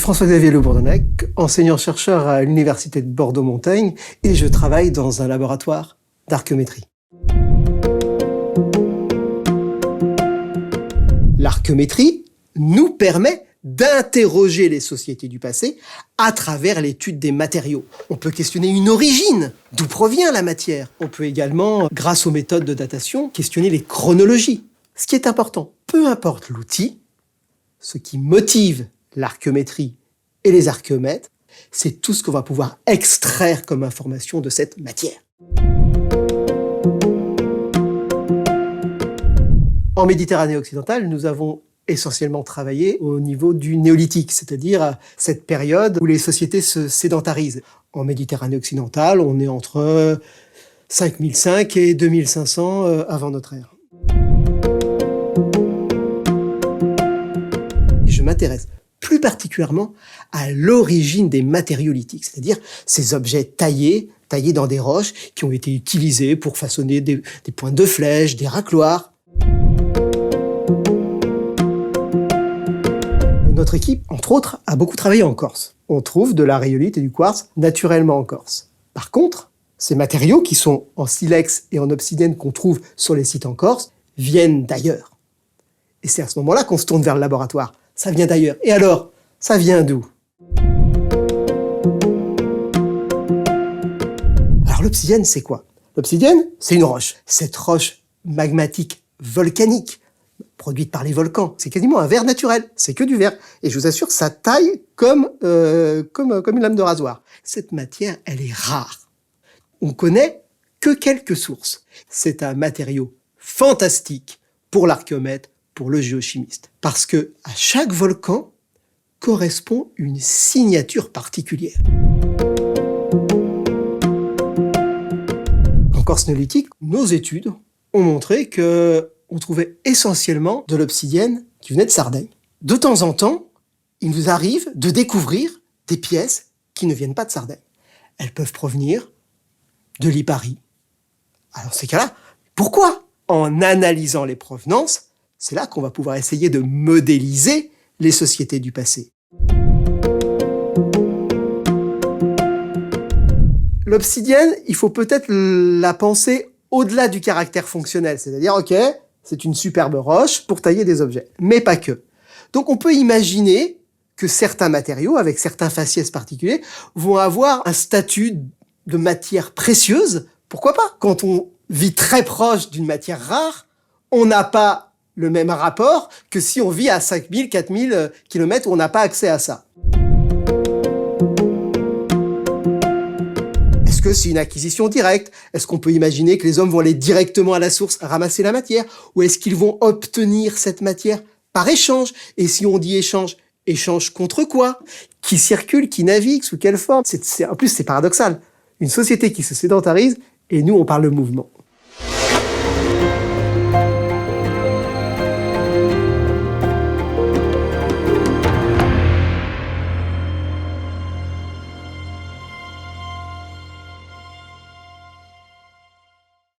François-Xavier Le Bourdonnec, enseignant-chercheur à l'Université de Bordeaux-Montaigne et je travaille dans un laboratoire d'archéométrie. L'archéométrie nous permet d'interroger les sociétés du passé à travers l'étude des matériaux. On peut questionner une origine, d'où provient la matière. On peut également, grâce aux méthodes de datation, questionner les chronologies. Ce qui est important, peu importe l'outil, ce qui motive l'archéométrie et les archéomètres, c'est tout ce qu'on va pouvoir extraire comme information de cette matière. En Méditerranée occidentale, nous avons essentiellement travaillé au niveau du néolithique, c'est-à-dire cette période où les sociétés se sédentarisent. En Méditerranée occidentale, on est entre 5005 et 2500 avant notre ère. Je m'intéresse plus particulièrement à l'origine des matériaux lithiques, c'est-à-dire ces objets taillés dans des roches qui ont été utilisés pour façonner des pointes de flèches, des racloirs. Notre équipe, entre autres, a beaucoup travaillé en Corse. On trouve de la rhyolite et du quartz naturellement en Corse. Par contre, ces matériaux qui sont en silex et en obsidienne qu'on trouve sur les sites en Corse viennent d'ailleurs. Et c'est à ce moment-là qu'on se tourne vers le laboratoire. Ça vient d'ailleurs. Et alors, ça vient d'où? Alors l'obsidienne, c'est quoi? L'obsidienne, c'est une roche. Cette roche magmatique volcanique, produite par les volcans, c'est quasiment un verre naturel. C'est que du verre. Et je vous assure, ça taille comme une lame de rasoir. Cette matière, elle est rare. On connaît que quelques sources. C'est un matériau fantastique pour l'archéomètre, pour le géochimiste. Parce que à chaque volcan correspond une signature particulière. En Corse néolithique, nos études ont montré qu'on trouvait essentiellement de l'obsidienne qui venait de Sardaigne. De temps en temps, il nous arrive de découvrir des pièces qui ne viennent pas de Sardaigne. Elles peuvent provenir de Lipari. Alors ces cas-là, pourquoi? En analysant les provenances, c'est là qu'on va pouvoir essayer de modéliser les sociétés du passé. L'obsidienne, il faut peut-être la penser au-delà du caractère fonctionnel, c'est-à-dire, ok, c'est une superbe roche pour tailler des objets, mais pas que. Donc on peut imaginer que certains matériaux, avec certains faciès particuliers, vont avoir un statut de matière précieuse. Pourquoi pas? Quand on vit très proche d'une matière rare, on n'a pas le même rapport que si on vit à 5000, 4000 km où on n'a pas accès à ça. Est-ce que c'est une acquisition directe? Est-ce qu'on peut imaginer que les hommes vont aller directement à la source ramasser la matière? Ou est-ce qu'ils vont obtenir cette matière par échange? Et si on dit échange, échange contre quoi? Qui circule, qui navigue, sous quelle forme? En plus, c'est paradoxal. Une société qui se sédentarise, et nous, on parle de mouvement.